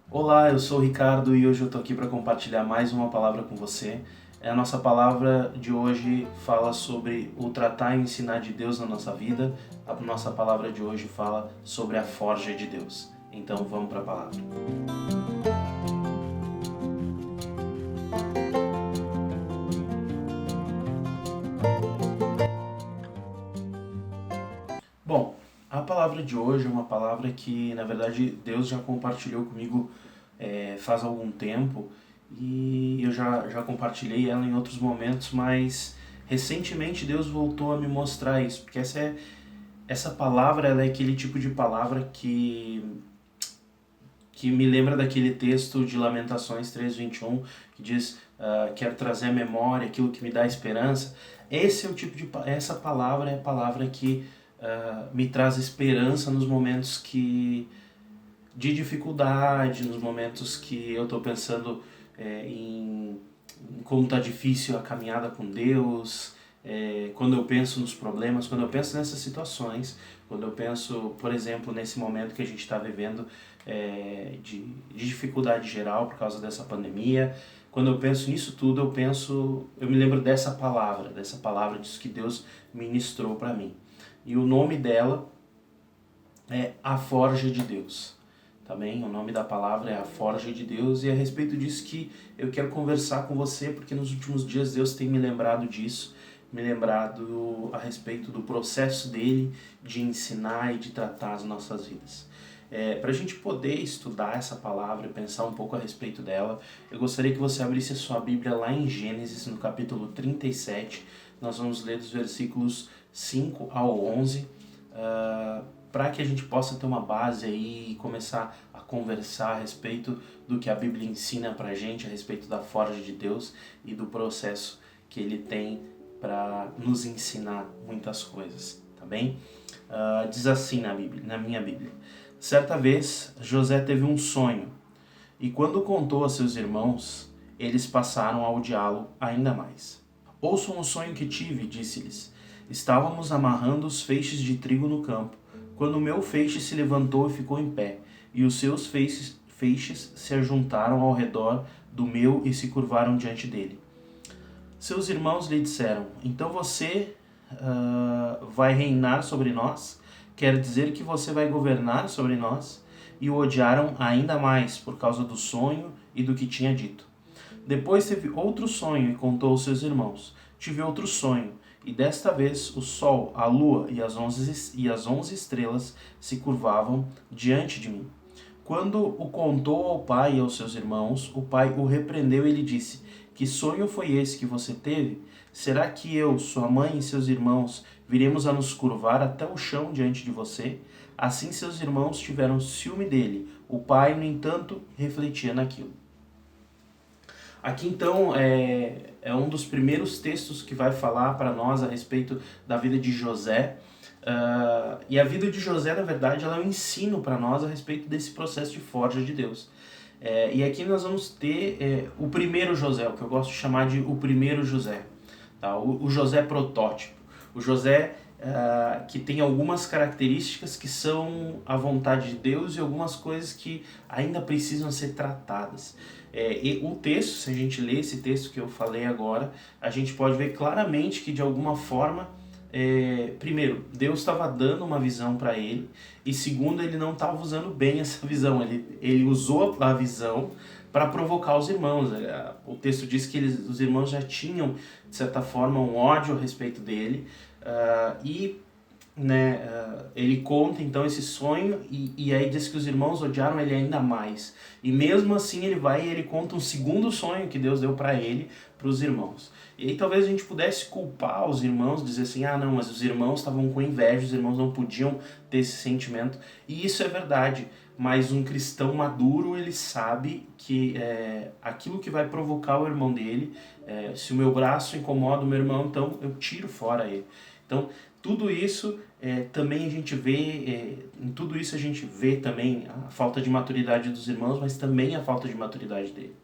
Olá, eu sou o Ricardo e hoje eu tô aqui para compartilhar mais uma palavra com você. A nossa palavra de hoje fala sobre o tratar e ensinar de Deus na nossa vida. A nossa palavra de hoje fala sobre a forja de Deus. Então vamos para a palavra. Bom, a palavra de hoje é uma palavra que, na verdade, Deus já compartilhou comigo faz algum tempo e eu já compartilhei ela em outros momentos, mas recentemente Deus voltou a me mostrar isso, porque essa palavra ela é aquele tipo de palavra que me lembra daquele texto de Lamentações 3:21 que diz: quero trazer à memória aquilo que me dá esperança. Esse é o tipo de essa palavra é a palavra que me traz esperança nos momentos de dificuldade, nos momentos que eu estou pensando em como está difícil a caminhada com Deus, quando eu penso nos problemas, quando eu penso nessas situações, quando eu penso, por exemplo, nesse momento que a gente está vivendo de dificuldade geral por causa dessa pandemia, quando eu penso nisso tudo, eu me lembro dessa palavra disso que Deus ministrou para mim. E o nome dela é A Forja de Deus. Tá bem? O nome da palavra é A Forja de Deus e é a respeito disso que eu quero conversar com você, porque nos últimos dias Deus tem me lembrado disso, me lembrado a respeito do processo dele de ensinar e de tratar as nossas vidas. Para a gente poder estudar essa palavra e pensar um pouco a respeito dela, eu gostaria que você abrisse a sua Bíblia lá em Gênesis, no capítulo 37. Nós vamos ler dos versículos 5 ao 11, para que a gente possa ter uma base aí e começar a conversar a respeito do que a Bíblia ensina pra gente, a respeito da forja de Deus e do processo que ele tem para nos ensinar muitas coisas, tá bem? Diz assim na Bíblia, na minha Bíblia: certa vez José teve um sonho e quando contou a seus irmãos, eles passaram a odiá-lo ainda mais. Ouçam o sonho que tive, disse-lhes. Estávamos amarrando os feixes de trigo no campo, quando o meu feixe se levantou e ficou em pé, e os seus feixes se ajuntaram ao redor do meu e se curvaram diante dele. Seus irmãos lhe disseram: então você vai reinar sobre nós? Quer dizer que você vai governar sobre nós? E o odiaram ainda mais por causa do sonho e do que tinha dito. Depois teve outro sonho e contou aos seus irmãos: tive outro sonho, e desta vez o sol, a lua e as 11 estrelas se curvavam diante de mim. Quando o contou ao pai e aos seus irmãos, o pai o repreendeu e lhe disse: que sonho foi esse que você teve? Será que eu, sua mãe e seus irmãos viremos a nos curvar até o chão diante de você? Assim seus irmãos tiveram ciúme dele. O pai, no entanto, refletia naquilo. Aqui então é um dos primeiros textos que vai falar para nós a respeito da vida de José. E a vida de José, na verdade, ela é um ensino para nós a respeito desse processo de forja de Deus. E aqui nós vamos ter o primeiro José, o que eu gosto de chamar de o primeiro José. Tá? O José protótipo. O José que tem algumas características que são a vontade de Deus e algumas coisas que ainda precisam ser tratadas. E o texto, se a gente ler esse texto que eu falei agora, a gente pode ver claramente que de alguma forma, primeiro, Deus estava dando uma visão para ele, e segundo, ele não estava usando bem essa visão, ele usou a visão para provocar os irmãos. O texto diz que os irmãos já tinham, de certa forma, um ódio a respeito dele, e né, ele conta então esse sonho e aí diz que os irmãos odiaram ele ainda mais. E mesmo assim ele vai e ele conta um segundo sonho que Deus deu para ele, para os irmãos. E aí talvez a gente pudesse culpar os irmãos, dizer assim: ah não, mas os irmãos estavam com inveja, os irmãos não podiam ter esse sentimento. E isso é verdade, mas um cristão maduro, ele sabe que aquilo que vai provocar o irmão dele, se o meu braço incomoda o meu irmão, então eu tiro fora ele. Então, tudo isso também a gente vê, em tudo isso a gente vê também a falta de maturidade dos irmãos, mas também a falta de maturidade dele.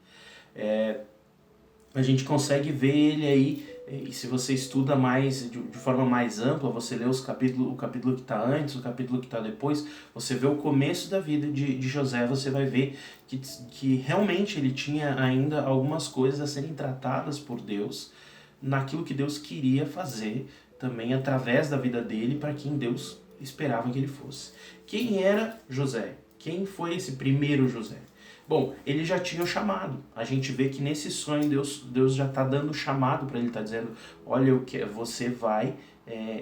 A gente consegue ver ele aí E se você estuda mais de forma mais ampla, você lê o capítulo que está antes, o capítulo que está depois, você vê o começo da vida de José, você vai ver que realmente ele tinha ainda algumas coisas a serem tratadas por Deus, naquilo que Deus queria fazer também através da vida dele, para quem Deus esperava que ele fosse. Quem era José? Quem foi esse primeiro José? Bom, ele já tinha o chamado. A gente vê que nesse sonho Deus já está dando o chamado para ele, está dizendo, olha, você vai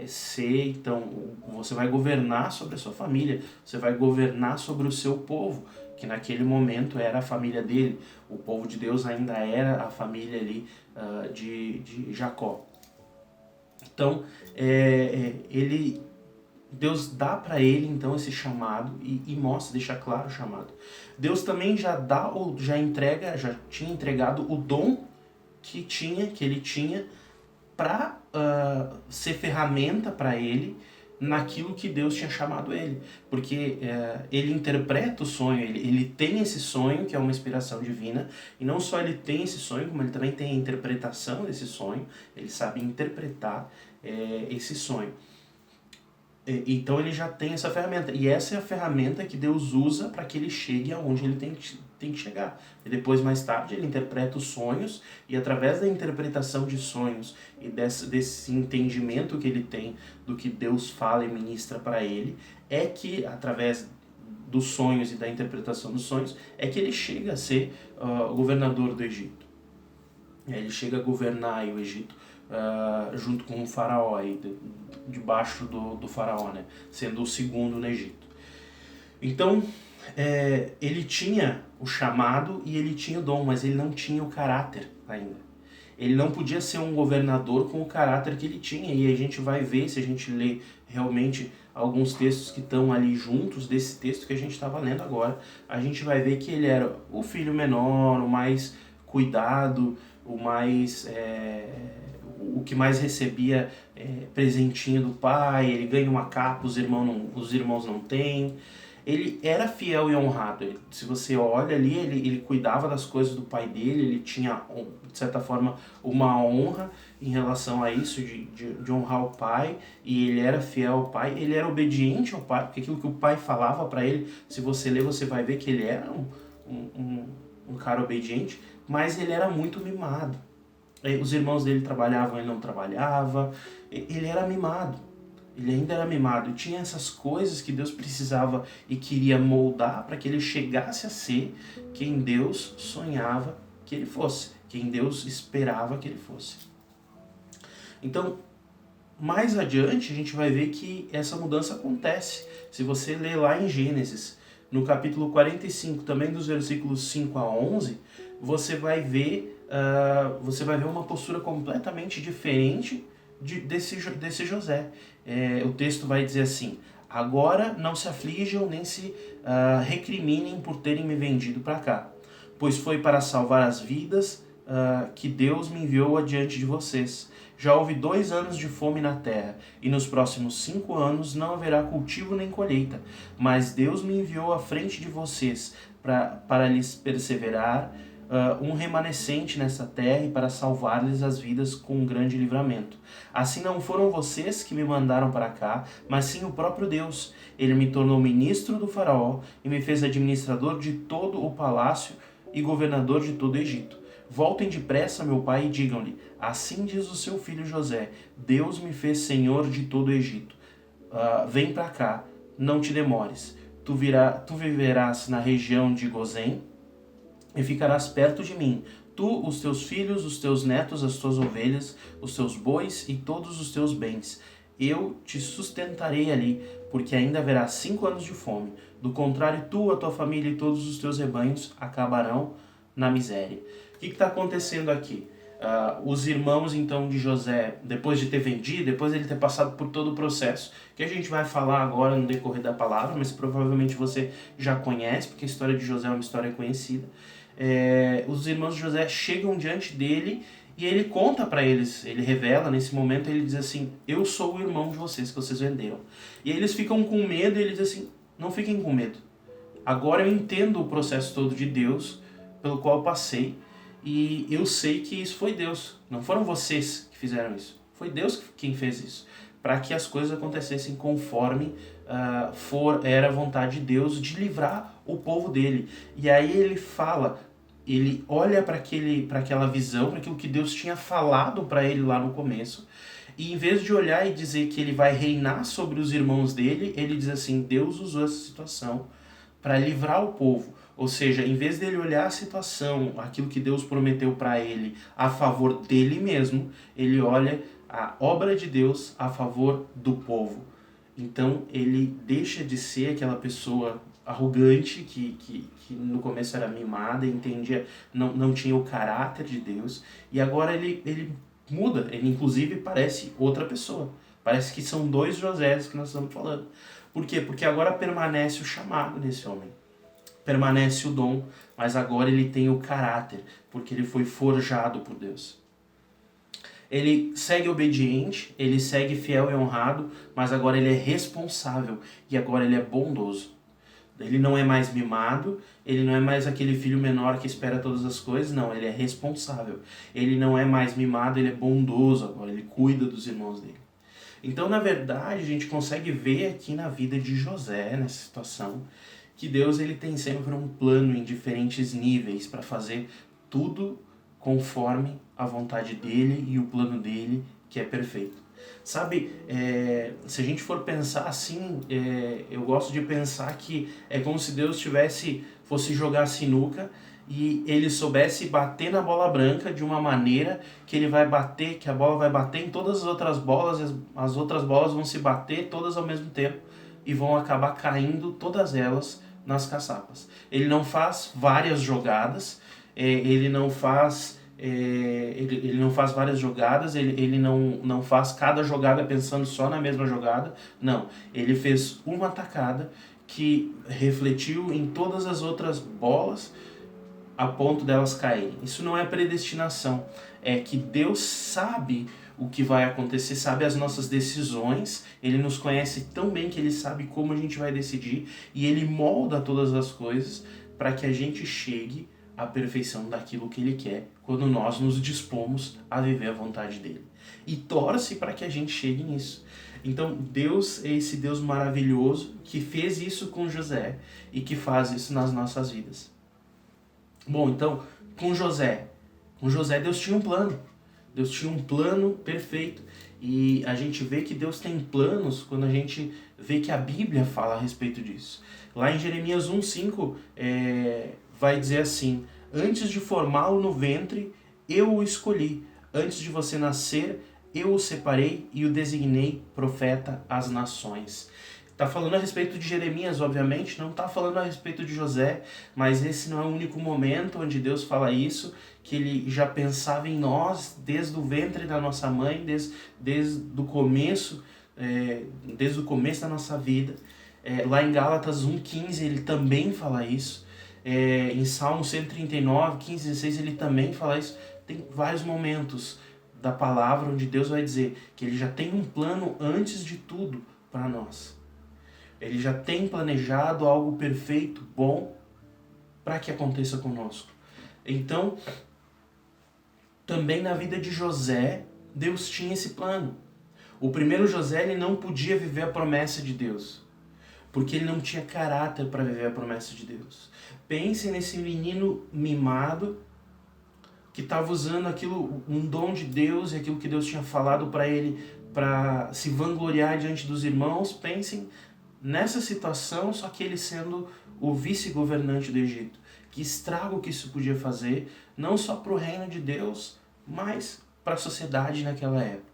ser, então, você vai governar sobre a sua família, você vai governar sobre o seu povo, que naquele momento era a família dele. O povo de Deus ainda era a família ali de Jacó. Então, Deus dá para ele então esse chamado e mostra, deixa claro o chamado. Deus também já tinha entregado o dom que ele tinha para ser ferramenta para ele naquilo que Deus tinha chamado ele. Porque ele interpreta o sonho, ele tem esse sonho que é uma inspiração divina, e não só ele tem esse sonho, como ele também tem a interpretação desse sonho, ele sabe interpretar esse sonho. Então ele já tem essa ferramenta, e essa é a ferramenta que Deus usa para que ele chegue aonde ele tem que chegar. E depois, mais tarde, ele interpreta os sonhos, e através da interpretação de sonhos e desse entendimento que ele tem do que Deus fala e ministra para ele, é que através dos sonhos e da interpretação dos sonhos, é que ele chega a ser governador do Egito. Ele chega a governar aí o Egito junto com o faraó, aí, debaixo do faraó, né? Sendo o segundo no Egito. Então, ele tinha o chamado e ele tinha o dom, mas ele não tinha o caráter ainda. Ele não podia ser um governador com o caráter que ele tinha, e a gente vai ver, se a gente ler realmente alguns textos que estão ali juntos desse texto que a gente estava lendo agora, a gente vai ver que ele era o filho menor, o mais cuidado, o que mais recebia presentinho do pai, ele ganha uma capa, os irmãos não têm. Ele era fiel e honrado. Se você olha ali, ele cuidava das coisas do pai dele, ele tinha, de certa forma, uma honra em relação a isso, de honrar o pai, e ele era fiel ao pai, ele era obediente ao pai, porque aquilo que o pai falava para ele, se você ler, você vai ver que ele era um cara obediente, mas ele era muito mimado. Os irmãos dele trabalhavam, ele não trabalhava, ele era mimado. Ele ainda era mimado e tinha essas coisas que Deus precisava e queria moldar para que ele chegasse a ser quem Deus sonhava que ele fosse, quem Deus esperava que ele fosse. Então, mais adiante a gente vai ver que essa mudança acontece. Se você ler lá em Gênesis, no capítulo 45, também dos versículos 5 a 11, você vai ver uma postura completamente diferente desse José. O texto vai dizer assim: agora não se aflijam nem se recriminem por terem me vendido para cá, pois foi para salvar as vidas que Deus me enviou adiante de vocês. Já houve 2 anos de fome na terra, e nos próximos 5 anos não haverá cultivo nem colheita, mas Deus me enviou à frente de vocês para lhes perseverar um remanescente nessa terra e para salvar-lhes as vidas com um grande livramento. Assim não foram vocês que me mandaram para cá, mas sim o próprio Deus. Ele me tornou ministro do faraó e me fez administrador de todo o palácio e governador de todo o Egito. Voltem depressa, meu pai, e digam-lhe: assim diz o seu filho José, Deus me fez senhor de todo o Egito. Vem para cá, não te demores. Tu viverás na região de Gozém, e ficarás perto de mim, tu, os teus filhos, os teus netos, as tuas ovelhas, os teus bois e todos os teus bens. Eu te sustentarei ali, porque ainda haverá 5 anos de fome. Do contrário, tu, a tua família e todos os teus rebanhos acabarão na miséria. O que está acontecendo aqui? Os irmãos então de José, depois de ter vendido, depois de ele ter passado por todo o processo, que a gente vai falar agora no decorrer da palavra, mas provavelmente você já conhece, porque a história de José é uma história conhecida. Os irmãos de José chegam diante dele e ele conta para eles, ele revela nesse momento, ele diz assim: eu sou o irmão de vocês que vocês venderam. E eles ficam com medo e ele diz assim: não fiquem com medo. Agora eu entendo o processo todo de Deus pelo qual eu passei, e eu sei que isso foi Deus. Não foram vocês que fizeram isso. Foi Deus quem fez isso. Para que as coisas acontecessem conforme era a vontade de Deus de livrar o povo dele. E aí ele fala, ele olha para aquela visão, para aquilo que Deus tinha falado para ele lá no começo, e em vez de olhar e dizer que ele vai reinar sobre os irmãos dele, ele diz assim, Deus usou essa situação para livrar o povo. Ou seja, em vez dele olhar a situação, aquilo que Deus prometeu para ele a favor dele mesmo, ele olha a obra de Deus a favor do povo. Então ele deixa de ser aquela pessoa arrogante que no começo era mimada, entendia, não tinha o caráter de Deus, e agora ele muda, ele inclusive parece outra pessoa. Parece que são dois Josés que nós estamos falando. Por quê? Porque agora permanece o chamado nesse homem. Permanece o dom, mas agora ele tem o caráter, porque ele foi forjado por Deus. Ele segue obediente, ele segue fiel e honrado, mas agora ele é responsável e agora ele é bondoso. Ele não é mais mimado, ele não é mais aquele filho menor que espera todas as coisas, não, ele é responsável. Ele não é mais mimado, ele é bondoso agora, ele cuida dos irmãos dele. Então, na verdade, a gente consegue ver aqui na vida de José, nessa situação, que Deus ele tem sempre um plano em diferentes níveis para fazer tudo conforme a vontade dele e o plano dele, que é perfeito. Sabe, se a gente for pensar assim, eu gosto de pensar que é como se Deus fosse jogar sinuca e ele soubesse bater na bola branca de uma maneira que ele vai bater, que a bola vai bater em todas as outras bolas, e as outras bolas vão se bater todas ao mesmo tempo e vão acabar caindo todas elas nas caçapas. Ele não faz várias jogadas, ele não faz várias jogadas, ele não faz cada jogada pensando só na mesma jogada, não. Ele fez uma tacada que refletiu em todas as outras bolas a ponto delas caírem. Isso não é predestinação, é que Deus sabe o que vai acontecer, sabe as nossas decisões, ele nos conhece tão bem que ele sabe como a gente vai decidir e ele molda todas as coisas para que a gente chegue à perfeição daquilo que ele quer quando nós nos dispomos a viver a vontade dele. E torce para que a gente chegue nisso. Então Deus é esse Deus maravilhoso que fez isso com José e que faz isso nas nossas vidas. Bom, então, com José Deus tinha um plano. Deus tinha um plano perfeito. E a gente vê que Deus tem planos quando a gente vê que a Bíblia fala a respeito disso. Lá em Jeremias 1,5 vai dizer assim: antes de formá-lo no ventre, eu o escolhi. Antes de você nascer, eu o separei e o designei profeta às nações. Está falando a respeito de Jeremias, obviamente, não está falando a respeito de José, mas esse não é o único momento onde Deus fala isso, que ele já pensava em nós desde o ventre da nossa mãe, desde o começo da nossa vida. Lá em Gálatas 1,15 ele também fala isso. Em Salmo 139, 15 e 16 ele também fala isso. Tem vários momentos da palavra onde Deus vai dizer que ele já tem um plano antes de tudo para nós. Ele já tem planejado algo perfeito, bom, para que aconteça conosco. Então, também na vida de José, Deus tinha esse plano. O primeiro José ele não podia viver a promessa de Deus, porque ele não tinha caráter para viver a promessa de Deus. Pense nesse menino mimado que estava usando um dom de Deus e aquilo que Deus tinha falado para ele para se vangloriar diante dos irmãos. Pensem nessa situação, só que ele sendo o vice-governante do Egito. Que estrago que isso podia fazer, não só para o reino de Deus, mas para a sociedade naquela época.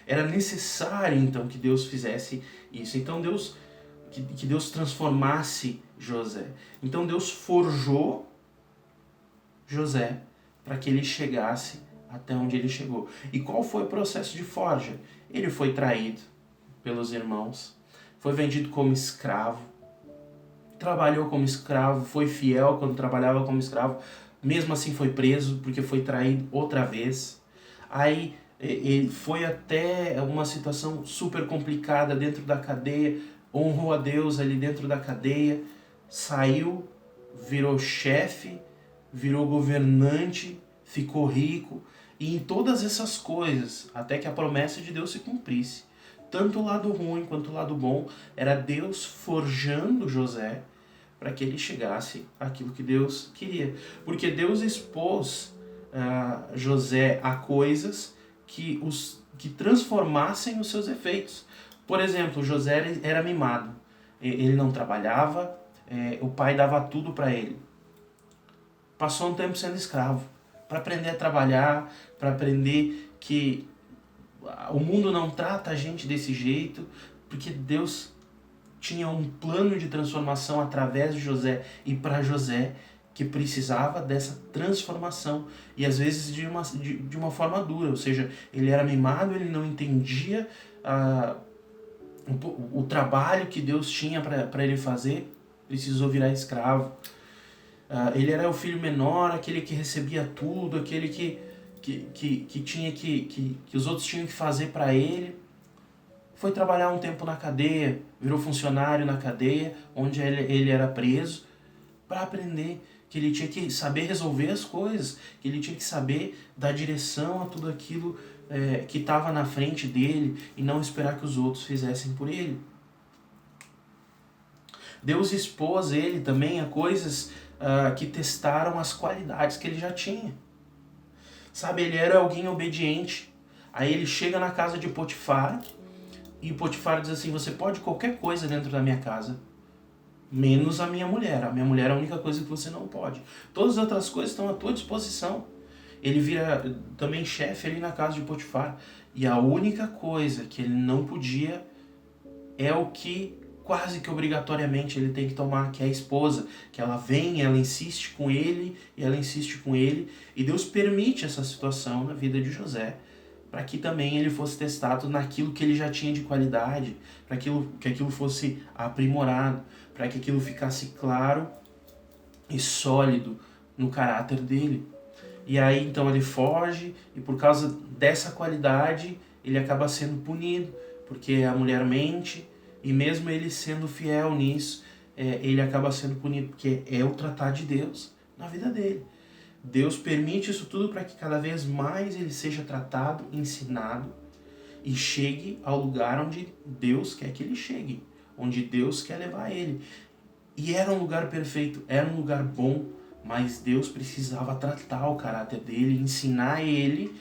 Era necessário, então, que Deus fizesse isso. Então, que Deus transformasse José. Então, Deus forjou José para que ele chegasse até onde ele chegou. E qual foi o processo de forja? Ele foi traído pelos irmãos, foi vendido como escravo, trabalhou como escravo, foi fiel quando trabalhava como escravo, mesmo assim foi preso porque foi traído outra vez. Aí ele foi até uma situação super complicada dentro da cadeia, honrou a Deus ali dentro da cadeia, saiu, virou chefe, virou governante, ficou rico, e em todas essas coisas, até que a promessa de Deus se cumprisse. Tanto o lado ruim quanto o lado bom, era Deus forjando José para que ele chegasse àquilo que Deus queria. Porque Deus expôs José a coisas que transformassem os seus efeitos. Por exemplo, José era mimado. Ele não trabalhava, o pai dava tudo para ele. Passou um tempo sendo escravo, para aprender a trabalhar, para aprender que o mundo não trata a gente desse jeito, porque Deus tinha um plano de transformação através de José e para José, que precisava dessa transformação, e às vezes de uma forma dura, ou seja, ele era mimado, ele não entendia o trabalho que Deus tinha para ele fazer, precisou virar escravo. Ele era o filho menor, aquele que recebia tudo, aquele que tinha que os outros tinham que fazer para ele. Foi trabalhar um tempo na cadeia, virou funcionário na cadeia, onde ele era preso, para aprender que ele tinha que saber resolver as coisas, que ele tinha que saber dar direção a tudo aquilo que estava na frente dele e não esperar que os outros fizessem por ele. Deus expôs ele também a coisas que testaram as qualidades que ele já tinha. Sabe, ele era alguém obediente. Aí ele chega na casa de Potifar e Potifar diz assim: você pode qualquer coisa dentro da minha casa, menos a minha mulher. A minha mulher é a única coisa que você não pode. Todas as outras coisas estão à tua disposição. Ele vira também chefe ali na casa de Potifar. E a única coisa que ele não podia é o que quase que obrigatoriamente ele tem que tomar, que é a esposa. Que ela vem, ela insiste com ele, e ela insiste com ele. E Deus permite essa situação na vida de José, para que também ele fosse testado naquilo que ele já tinha de qualidade, para que aquilo fosse aprimorado, para que aquilo ficasse claro e sólido no caráter dele. E aí então ele foge, e por causa dessa qualidade ele acaba sendo punido, porque a mulher mente, e mesmo ele sendo fiel nisso, ele acaba sendo punido, porque é o tratar de Deus na vida dele. Deus permite isso tudo para que cada vez mais ele seja tratado, ensinado e chegue ao lugar onde Deus quer que ele chegue, onde Deus quer levar ele. E era um lugar perfeito, era um lugar bom, mas Deus precisava tratar o caráter dele, ensinar ele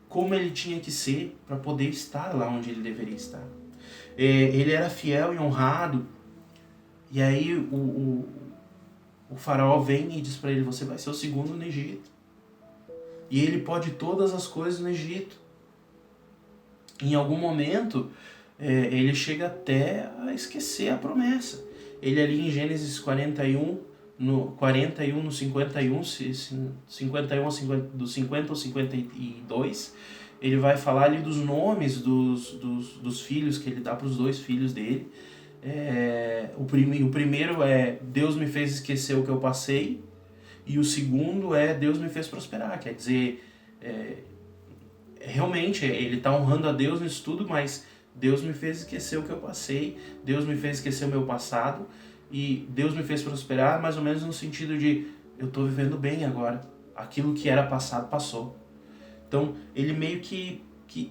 como ele tinha que ser para poder estar lá onde ele deveria estar. Ele era fiel e honrado, e aí o faraó vem e diz para ele: você vai ser o segundo no Egito. E ele pode todas as coisas no Egito. Em algum momento, ele chega até a esquecer a promessa. Ele ali em Gênesis 41, no 51, 51 do 50 ao 52, ele vai falar ali dos nomes dos filhos que ele dá para os dois filhos dele. O primeiro é: Deus me fez esquecer o que eu passei, e o segundo é: Deus me fez prosperar. Quer dizer, realmente ele está honrando a Deus nisso tudo, mas Deus me fez esquecer o que eu passei, Deus me fez esquecer o meu passado, e Deus me fez prosperar, mais ou menos no sentido de: eu estou vivendo bem agora, aquilo que era passado passou. Então ele meio que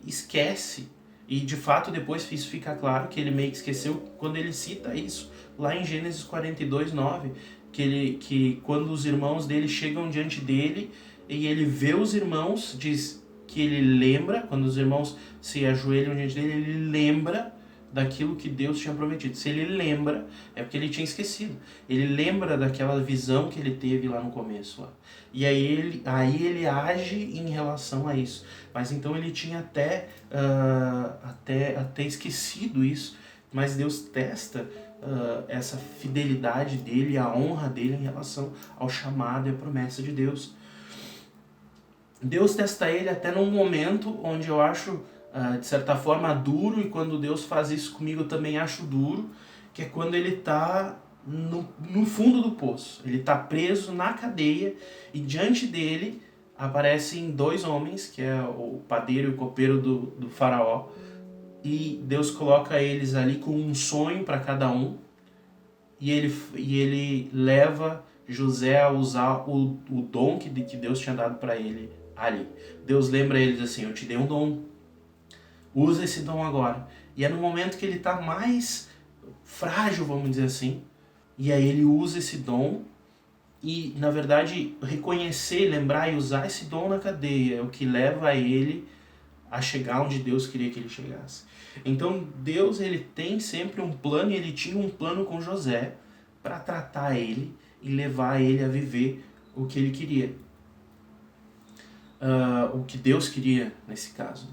esquece. E de fato depois isso fica claro que ele meio que esqueceu quando ele cita isso lá em Gênesis 42, 9, que quando os irmãos dele chegam diante dele e ele vê os irmãos, diz que ele lembra, quando os irmãos se ajoelham diante dele, ele lembra daquilo que Deus tinha prometido. Se ele lembra, é porque ele tinha esquecido. Ele lembra daquela visão que ele teve lá no começo. Lá. E aí ele age em relação a isso. Mas então ele tinha até esquecido isso. Mas Deus testa essa fidelidade dele, a honra dele em relação ao chamado e à promessa de Deus. Deus testa ele até num momento onde eu acho, de certa forma, duro, e quando Deus faz isso comigo eu também acho duro, que é quando ele está no fundo do poço. Ele está preso na cadeia e diante dele aparecem dois homens, que é o padeiro e o copeiro do faraó, e Deus coloca eles ali com um sonho para cada um, e ele leva José a usar o dom que Deus tinha dado para ele ali. Deus lembra ele e diz assim, eu te dei um dom, usa esse dom agora. E é no momento que ele está mais frágil, vamos dizer assim, e aí ele usa esse dom e, na verdade, reconhecer, lembrar e usar esse dom na cadeia é o que leva ele a chegar onde Deus queria que ele chegasse. Então Deus, ele tem sempre um plano, e ele tinha um plano com José para tratar ele e levar ele a viver o que ele queria. O que Deus queria nesse caso.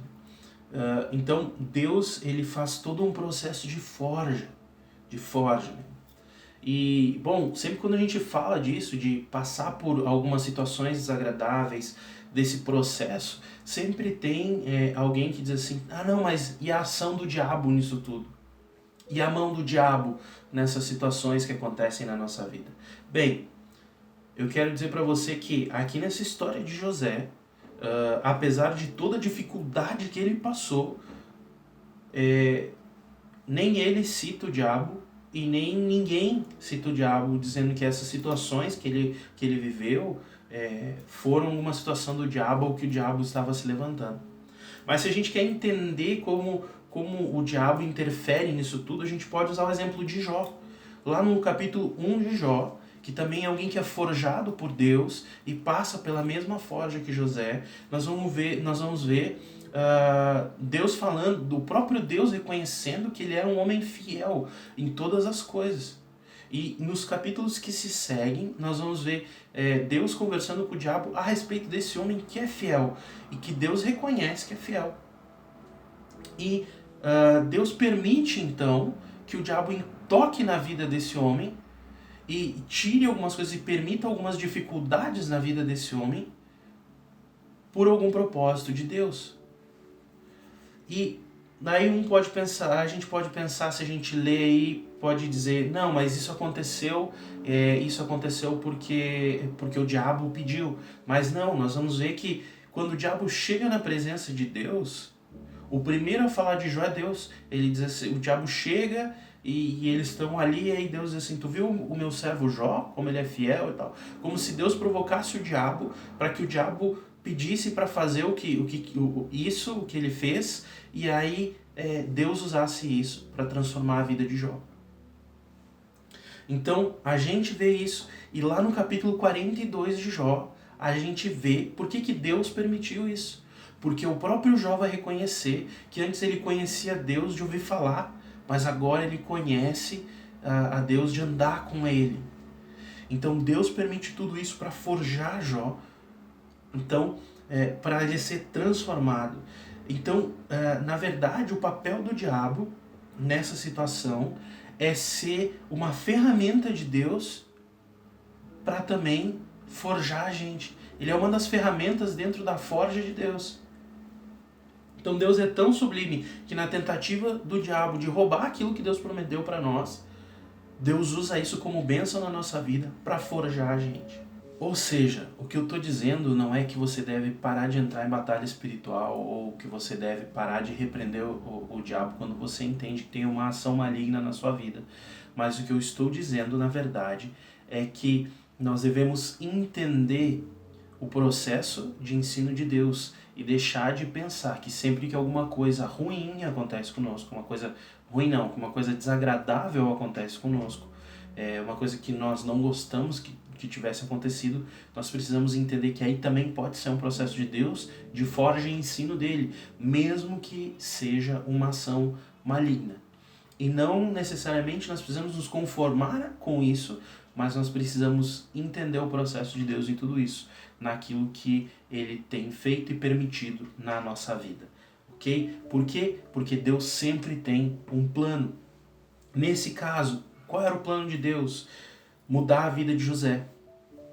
Então Deus, ele faz todo um processo de forja. Né? E, bom, sempre quando a gente fala disso, de passar por algumas situações desagradáveis, desse processo, sempre tem alguém que diz assim, ah não, mas e a ação do diabo nisso tudo? E a mão do diabo nessas situações que acontecem na nossa vida? Bem, eu quero dizer para você que aqui nessa história de José, apesar de toda a dificuldade que ele passou, nem ele cita o diabo, e nem ninguém cita o diabo dizendo que essas situações que ele viveu foram uma situação do diabo ou que o diabo estava se levantando. Mas se a gente quer entender como o diabo interfere nisso tudo, a gente pode usar o exemplo de Jó. Lá no capítulo 1 de Jó, que também é alguém que é forjado por Deus e passa pela mesma forja que José, nós vamos ver Deus falando, do próprio Deus reconhecendo que ele era um homem fiel em todas as coisas. E nos capítulos que se seguem, nós vamos ver Deus conversando com o diabo a respeito desse homem que é fiel e que Deus reconhece que é fiel. E Deus permite então que o diabo toque na vida desse homem e tire algumas coisas e permita algumas dificuldades na vida desse homem por algum propósito de Deus. E daí a gente pode pensar, se a gente lê aí, pode dizer, não, mas isso aconteceu porque o diabo pediu. Mas não, nós vamos ver que quando o diabo chega na presença de Deus, o primeiro a falar de Jó é Deus. Ele diz assim, o diabo chega e eles estão ali, e aí Deus diz assim, tu viu o meu servo Jó, como ele é fiel e tal? Como se Deus provocasse o diabo para que o diabo pedisse para fazer o que ele fez, e aí Deus usasse isso para transformar a vida de Jó. Então a gente vê isso, e lá no capítulo 42 de Jó, a gente vê por que Deus permitiu isso. Porque o próprio Jó vai reconhecer que antes ele conhecia Deus de ouvir falar, mas agora ele conhece a Deus de andar com ele. Então Deus permite tudo isso para forjar Jó. Então, para ele ser transformado. Então, na verdade, o papel do diabo nessa situação é ser uma ferramenta de Deus para também forjar a gente. Ele é uma das ferramentas dentro da forja de Deus. Então Deus é tão sublime que na tentativa do diabo de roubar aquilo que Deus prometeu para nós, Deus usa isso como bênção na nossa vida para forjar a gente. Ou seja, o que eu estou dizendo não é que você deve parar de entrar em batalha espiritual ou que você deve parar de repreender o diabo quando você entende que tem uma ação maligna na sua vida. Mas o que eu estou dizendo, na verdade, é que nós devemos entender o processo de ensino de Deus e deixar de pensar que sempre que alguma coisa ruim acontece conosco, uma coisa ruim não, uma coisa desagradável acontece conosco, uma coisa que nós não gostamos que tivesse acontecido, nós precisamos entender que aí também pode ser um processo de Deus, de forja e ensino dele, mesmo que seja uma ação maligna. E não necessariamente nós precisamos nos conformar com isso, mas nós precisamos entender o processo de Deus em tudo isso, naquilo que ele tem feito e permitido na nossa vida. Ok? Por quê? Porque Deus sempre tem um plano. Nesse caso, qual era o plano de Deus? Mudar a vida de José.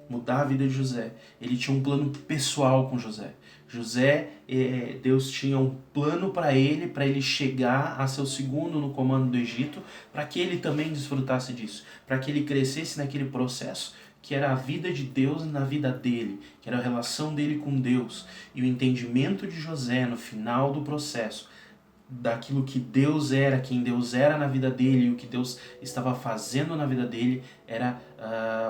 Mudar a vida de José. Ele tinha um plano pessoal com José. Deus tinha um plano para ele chegar a ser o segundo no comando do Egito, para que ele também desfrutasse disso, para que ele crescesse naquele processo que era a vida de Deus na vida dele, que era a relação dele com Deus. E o entendimento de José no final do processo daquilo que Deus era, quem Deus era na vida dele, e o que Deus estava fazendo na vida dele, era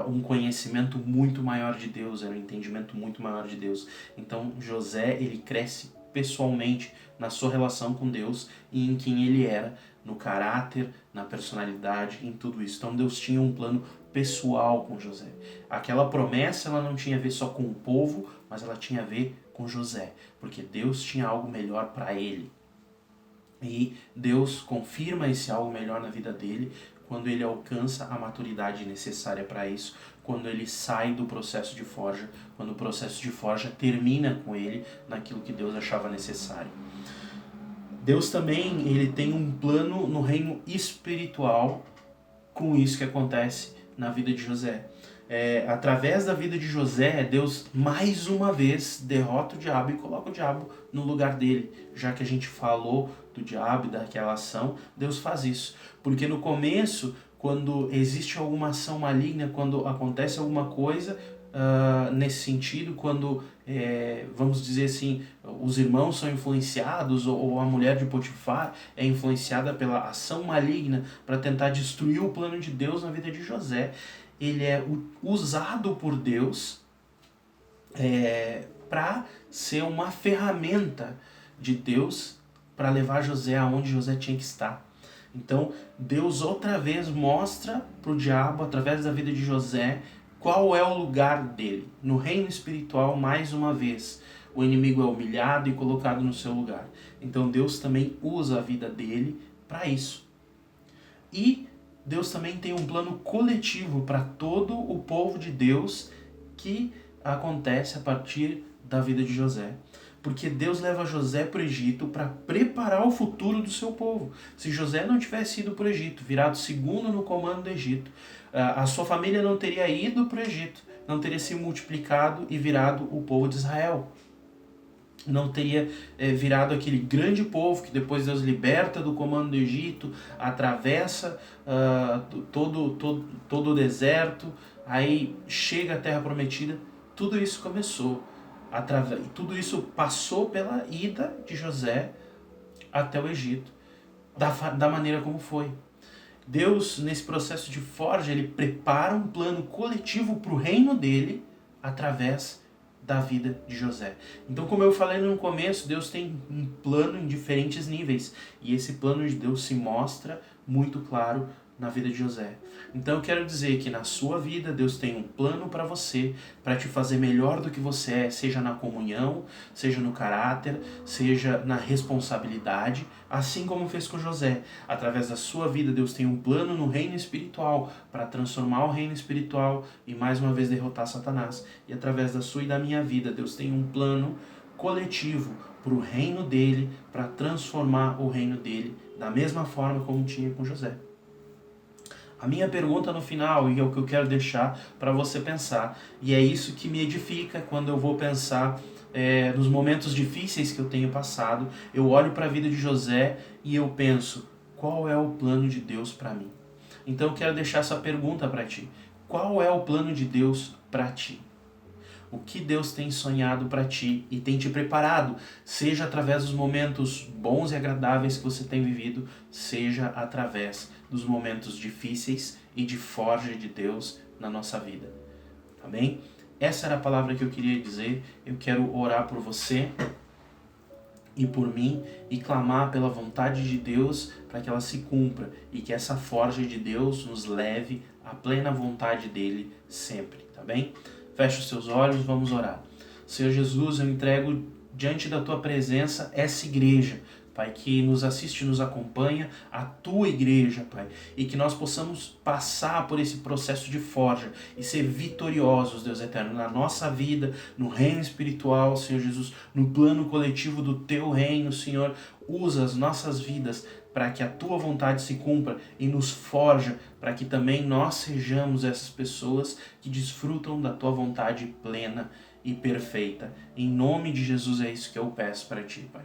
um conhecimento muito maior de Deus, era um entendimento muito maior de Deus. Então José, ele cresce pessoalmente na sua relação com Deus e em quem ele era, no caráter, na personalidade, em tudo isso. Então Deus tinha um plano pessoal com José. Aquela promessa, ela não tinha a ver só com o povo, mas ela tinha a ver com José, porque Deus tinha algo melhor para ele. E Deus confirma esse algo melhor na vida dele quando ele alcança a maturidade necessária para isso, quando ele sai do processo de forja, quando o processo de forja termina com ele naquilo que Deus achava necessário. Deus também, ele tem um plano no reino espiritual com isso que acontece na vida de José. Através da vida de José, Deus mais uma vez derrota o diabo e coloca o diabo no lugar dele. Já que a gente falou do diabo e daquela ação, Deus faz isso. Porque no começo, quando existe alguma ação maligna, quando acontece alguma coisa nesse sentido, quando, vamos dizer assim, os irmãos são influenciados, ou a mulher de Potifar é influenciada pela ação maligna para tentar destruir o plano de Deus na vida de José, ele é usado por Deus para ser uma ferramenta de Deus para levar José aonde José tinha que estar. Então Deus outra vez mostra para o diabo, através da vida de José, qual é o lugar dele. No reino espiritual, mais uma vez, o inimigo é humilhado e colocado no seu lugar. Então Deus também usa a vida dele para isso. E Deus também tem um plano coletivo para todo o povo de Deus que acontece a partir da vida de José. Porque Deus leva José para o Egito para preparar o futuro do seu povo. Se José não tivesse ido para o Egito, virado segundo no comando do Egito, a sua família não teria ido para o Egito, não teria se multiplicado e virado o povo de Israel. Não teria virado aquele grande povo que depois Deus liberta do comando do Egito, atravessa todo o deserto, aí chega à Terra Prometida. Tudo isso começou, tudo isso passou pela ida de José até o Egito, da maneira como foi. Deus, nesse processo de forja, ele prepara um plano coletivo para o reino dele através da vida de José. Então, como eu falei no começo, Deus tem um plano em diferentes níveis. E esse plano de Deus se mostra muito claro na vida de José. Então eu quero dizer que na sua vida Deus tem um plano para você, para te fazer melhor do que você é, seja na comunhão, seja no caráter, seja na responsabilidade, assim como fez com José. Através da sua vida Deus tem um plano no reino espiritual para transformar o reino espiritual e mais uma vez derrotar Satanás. E através da sua e da minha vida Deus tem um plano coletivo para o reino dele, para transformar o reino dele da mesma forma como tinha com José. A minha pergunta no final, e é o que eu quero deixar para você pensar, e é isso que me edifica quando eu vou pensar nos momentos difíceis que eu tenho passado, eu olho para a vida de José e eu penso, qual é o plano de Deus para mim? Então eu quero deixar essa pergunta para ti. Qual é o plano de Deus para ti? O que Deus tem sonhado para ti e tem te preparado, seja através dos momentos bons e agradáveis que você tem vivido, seja através dos momentos difíceis e de forja de Deus na nossa vida. Tá bem? Essa era a palavra que eu queria dizer. Eu quero orar por você e por mim e clamar pela vontade de Deus para que ela se cumpra e que essa forja de Deus nos leve à plena vontade dele sempre, tá bem? Feche os seus olhos, vamos orar. Senhor Jesus, eu entrego diante da tua presença essa igreja, Pai, que nos assiste e nos acompanha, a tua igreja, Pai, e que nós possamos passar por esse processo de forja e ser vitoriosos, Deus eterno, na nossa vida, no reino espiritual, Senhor Jesus, no plano coletivo do teu reino, Senhor. Usa as nossas vidas para que a tua vontade se cumpra e nos forja, para que também nós sejamos essas pessoas que desfrutam da tua vontade plena e perfeita. Em nome de Jesus é isso que eu peço para ti, Pai.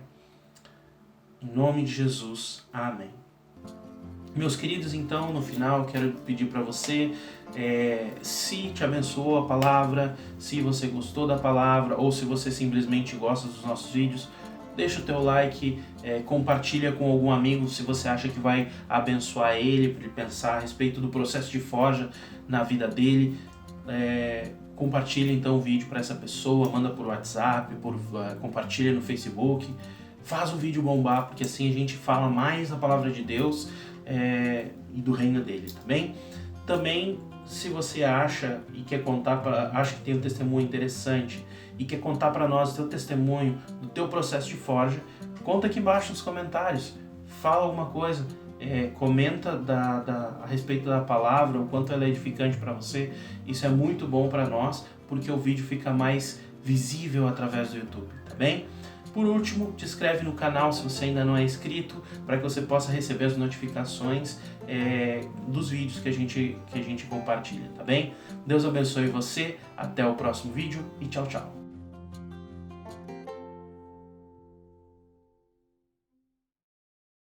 Em nome de Jesus, amém. Meus queridos, então, no final, quero pedir para você, se te abençoou a palavra, se você gostou da palavra, ou se você simplesmente gosta dos nossos vídeos, deixa o teu like, compartilha com algum amigo se você acha que vai abençoar ele, para ele pensar a respeito do processo de forja na vida dele. Compartilha então o vídeo para essa pessoa, manda por WhatsApp, compartilha no Facebook, faz o vídeo bombar, porque assim a gente fala mais a palavra de Deus e do reino dele, tá bem? Também, se você acha e quer contar, acha que tem um testemunho interessante e quer contar para nós o teu testemunho do teu processo de forja, conta aqui embaixo nos comentários, fala alguma coisa. Comenta a respeito da palavra, o quanto ela é edificante para você. Isso é muito bom para nós, porque o vídeo fica mais visível através do YouTube, tá bem? Por último, te inscreve no canal se você ainda não é inscrito, para que você possa receber as notificações dos vídeos que a gente compartilha, tá bem? Deus abençoe você, até o próximo vídeo e tchau, tchau!